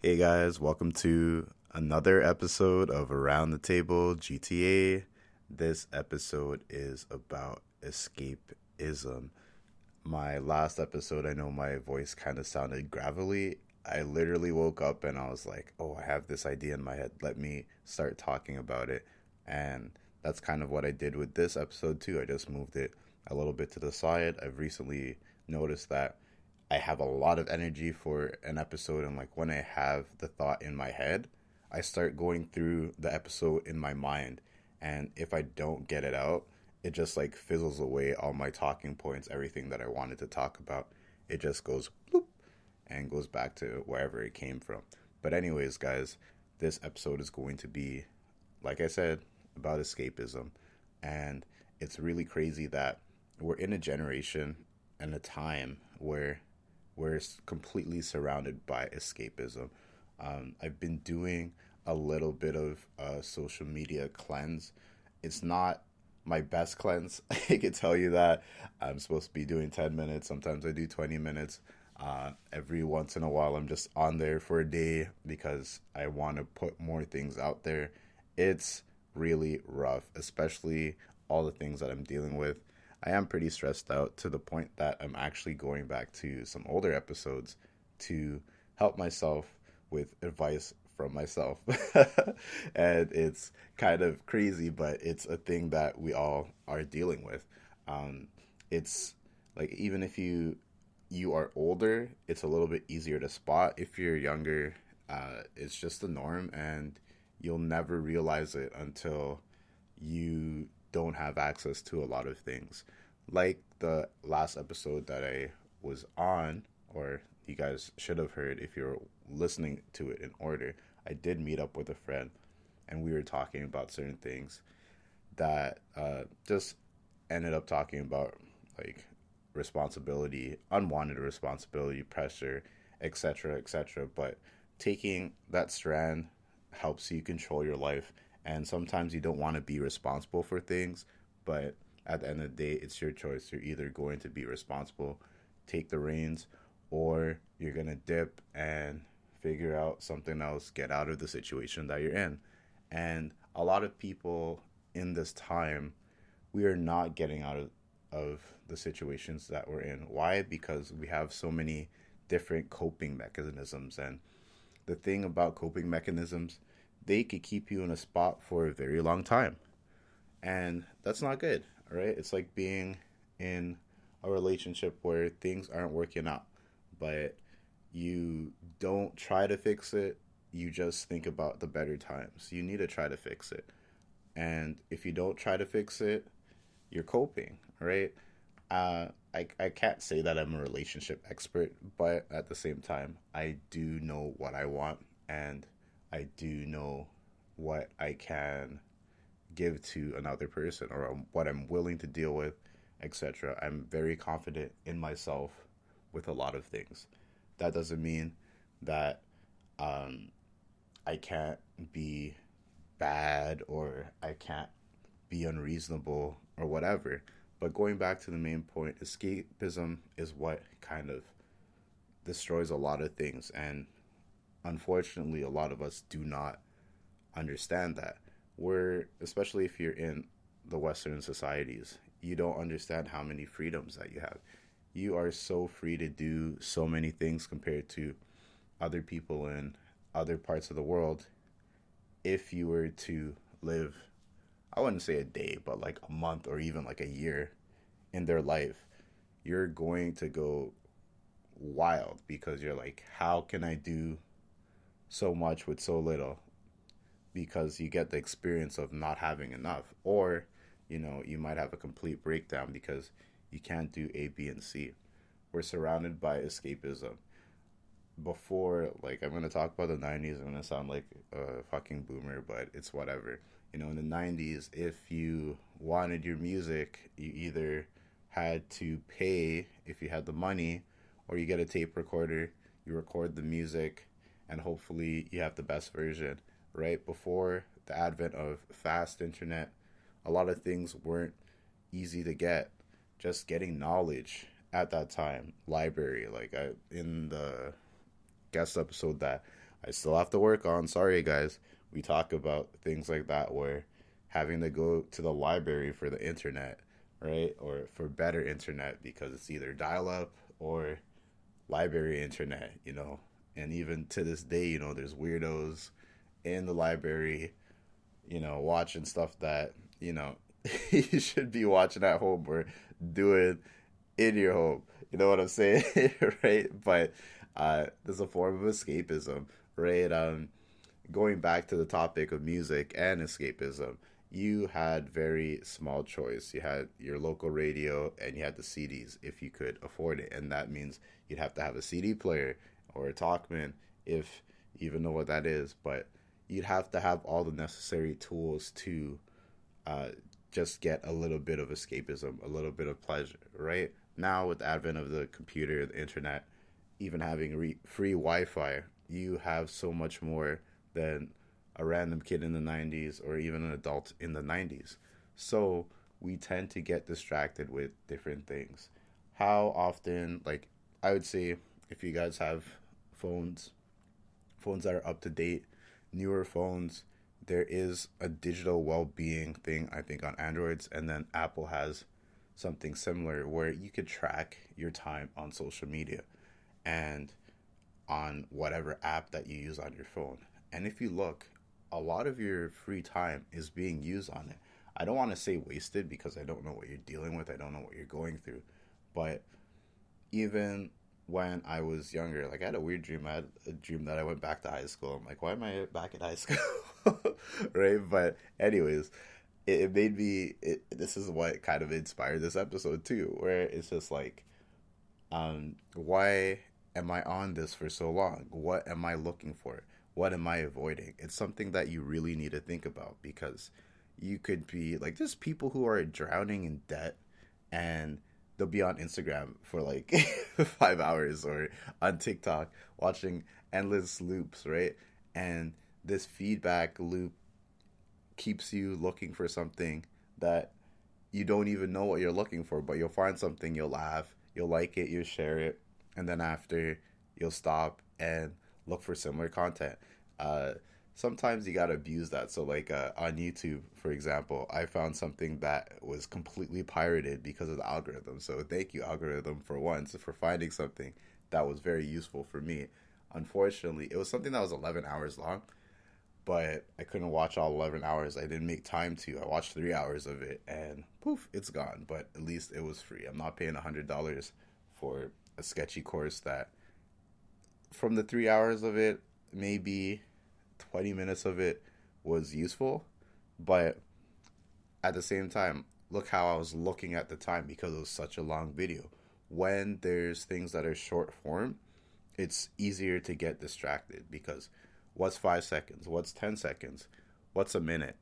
Hey guys, welcome to another episode of Around the Table GTA. This episode is about escapism. My last episode, I know my voice kind of sounded gravelly. I literally woke up and I was like, oh, I have this idea in my head. Let me start talking about it. And that's kind of what I did with this episode too. I just moved it a little bit to the side. I've recently noticed that I have a lot of energy for an episode, and like when I have the thought in my head, I start going through the episode in my mind, and if I don't get it out, it just like fizzles away all my talking points, everything that I wanted to talk about. It just goes bloop and goes back to wherever it came from. But anyways, guys, this episode is going to be, like I said, about escapism, and it's really crazy that we're in a generation and a time where we're completely surrounded by escapism. I've been doing a little bit of social media cleanse. It's not my best cleanse. I can tell you that. I'm supposed to be doing 10 minutes. Sometimes I do 20 minutes. Every once in a while, I'm just on there for a day because I want to put more things out there. It's really rough, especially all the things that I'm dealing with. I am pretty stressed out to the point that I'm actually going back to some older episodes to help myself with advice from myself. And it's kind of crazy, but it's a thing that we all are dealing with. It's like even if you are older, it's a little bit easier to spot. If you're younger, it's just the norm, and you'll never realize it until you don't have access to a lot of things. Like the last episode that I was on, or you guys should have heard if you're listening to it in order, I did meet up with a friend and we were talking about certain things that just ended up talking about like responsibility, unwanted responsibility, pressure, etc., etc. But taking that strand helps you control your life. And sometimes you don't want to be responsible for things, but at the end of the day, it's your choice. You're either going to be responsible, take the reins, or you're going to dip and figure out something else, get out of the situation that you're in. And a lot of people in this time, we are not getting out of the situations that we're in. Why? Because we have so many different coping mechanisms. And the thing about coping mechanisms, they could keep you in a spot for a very long time. And that's not good, right? It's like being in a relationship where things aren't working out, but you don't try to fix it. You just think about the better times. You need to try to fix it. And if you don't try to fix it, you're coping, right? I can't say that I'm a relationship expert, but at the same time, I do know what I want, and I do know what I can give to another person, or what I'm willing to deal with, etc. I'm very confident in myself with a lot of things. That doesn't mean that um, I can't be bad or I can't be unreasonable or whatever. But going back to the main point, escapism is what kind of destroys a lot of things. And unfortunately, a lot of us do not understand that. Especially if you're in the Western societies, you don't understand how many freedoms that you have. You are so free to do so many things compared to other people in other parts of the world. If you were to live, I wouldn't say a day, but like a month or even like a year in their life, you're going to go wild because you're like, how can I do so much with so little? Because you get the experience of not having enough. Or, you might have a complete breakdown because you can't do A, B, and C. We're surrounded by escapism. Before, like, I'm going to talk about the 90s. I'm going to sound like a fucking boomer, but it's whatever. In the 90s, if you wanted your music, you either had to pay if you had the money, or you get a tape recorder, you record the music, and hopefully you have the best version. Right before the advent of fast internet, a lot of things weren't easy to get. Just getting knowledge at that time, library, in the guest episode that I still have to work on. Sorry, guys. We talk about things like that where having to go to the library for the internet, right? Or for better internet because it's either dial up or library internet, And even to this day, there's weirdos in the library, watching stuff that, you should be watching at home or doing in your home. You know what I'm saying? Right? But there's a form of escapism, right? Going back to the topic of music and escapism, you had very small choice. You had your local radio and you had the CDs if you could afford it. And that means you'd have to have a CD player or a Talkman if you even know what that is. But you'd have to have all the necessary tools to uh, just get a little bit of escapism, a little bit of pleasure, right? Now, with the advent of the computer, the internet, even having free Wi Fi, you have so much more than a random kid in the 90s or even an adult in the 90s. So we tend to get distracted with different things. How often, like, I would say if you guys have phones, phones that are up to date, newer phones, there is a digital well-being thing I think on Androids, and then Apple has something similar where you could track your time on social media and on whatever app that you use on your phone. And if you look, a lot of your free time is being used on it. I don't want to say wasted because I don't know what you're dealing with. I don't know what you're going through. But even when I was younger, like I had a weird dream. I had a dream that I went back to high school. I'm like, why am I back in high school? Right? But anyways, it made me, this is what kind of inspired this episode too, where it's just like, why am I on this for so long? What am I looking for? What am I avoiding? It's something that you really need to think about because you could be like, there's people who are drowning in debt and they'll be on Instagram for like 5 hours or on TikTok watching endless loops, right? And this feedback loop keeps you looking for something that you don't even know what you're looking for, but you'll find something, you'll laugh, you'll like it, you'll share it, and then after you'll stop and look for similar content. Uh, Sometimes you gotta abuse that. So, like on YouTube, for example, I found something that was completely pirated because of the algorithm. So, thank you, algorithm, for once for finding something that was very useful for me. Unfortunately, it was something that was 11 hours long, but I couldn't watch all 11 hours. I didn't make time to. I watched 3 hours of it, and poof, it's gone. But at least it was free. I'm not paying $100 for a sketchy course that, from the 3 hours of it, maybe 20 minutes of it was useful, but at the same time, look how I was looking at the time because it was such a long video. When there's things that are short form, it's easier to get distracted because what's 5 seconds? What's 10 seconds? What's a minute?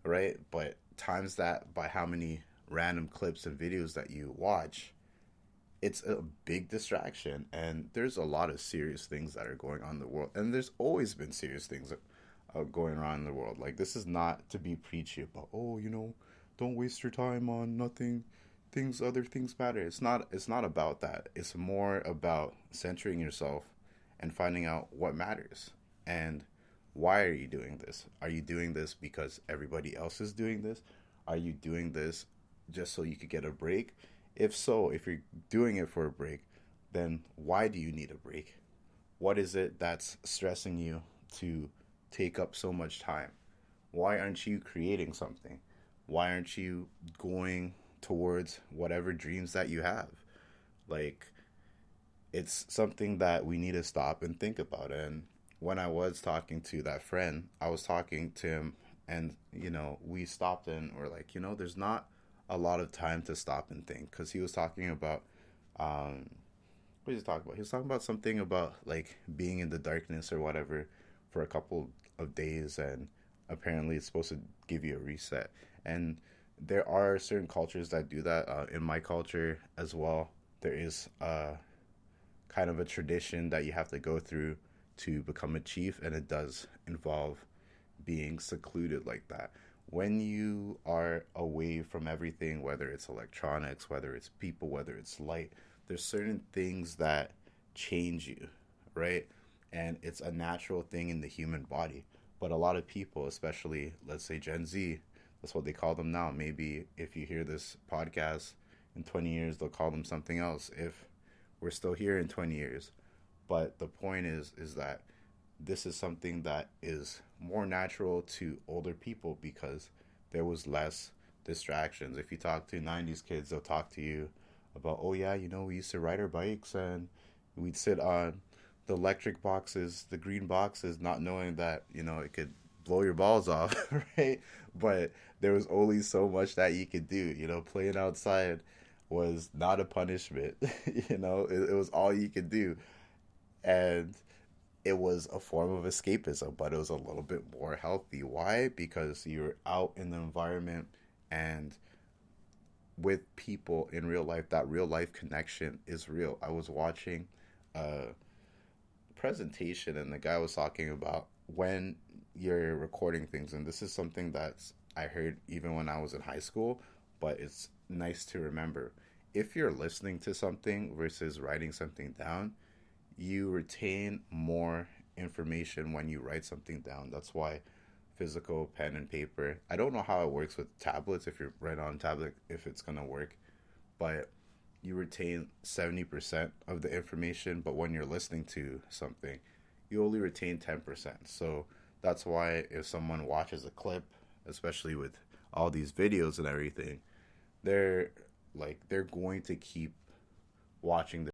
Right? But times that by how many random clips and videos that you watch, it's a big distraction. And there's a lot of serious things that are going on in the world. And there's always been serious things going on in the world. Like, this is not to be preachy about, oh, don't waste your time on nothing. Other things matter. It's not about that. It's more about centering yourself and finding out what matters. And why are you doing this? Are you doing this because everybody else is doing this? Are you doing this just so you could get a break? If so, if you're doing it for a break, then why do you need a break? What is it that's stressing you to take up so much time? Why aren't you creating something? Why aren't you going towards whatever dreams that you have? Like, it's something that we need to stop and think about. And when I was talking to that friend, I was talking to him, and we stopped and we're like, there's not a lot of time to stop and think, because he was talking about what was he talking about? He was talking about something about like being in the darkness or whatever for a couple of days, and apparently it's supposed to give you a reset. And there are certain cultures that do that. In my culture as well, there is kind of a tradition that you have to go through to become a chief, and it does involve being secluded like that. When you are away from everything, whether it's electronics, whether it's people, whether it's light, there's certain things that change you, right? and it's a natural thing in the human body. But a lot of people, especially let's say Gen Z, that's what they call them now. Maybe if you hear this podcast in 20 years, they'll call them something else if we're still here in 20 years. But the point is that this is something that is more natural to older people because there was less distractions. If you talk to 90s kids, they'll talk to you about, oh yeah, we used to ride our bikes and we'd sit on the electric boxes, the green boxes, not knowing that, it could blow your balls off, right? But there was only so much that you could do. Playing outside was not a punishment. It was all you could do. And it was a form of escapism, but it was a little bit more healthy. Why? Because you're out in the environment and with people in real life. That real life connection is real. I was watching a presentation and the guy was talking about when you're recording things, and this is something that's I heard even when I was in high school, but it's nice to remember. If you're listening to something versus writing something down, you retain more information when you write something down. That's why physical pen and paper. I don't know how it works with tablets, if you're right on a tablet, if it's going to work, but you retain 70% of the information, but when you're listening to something, you only retain 10%. So that's why if someone watches a clip, especially with all these videos and everything, they're going to keep watching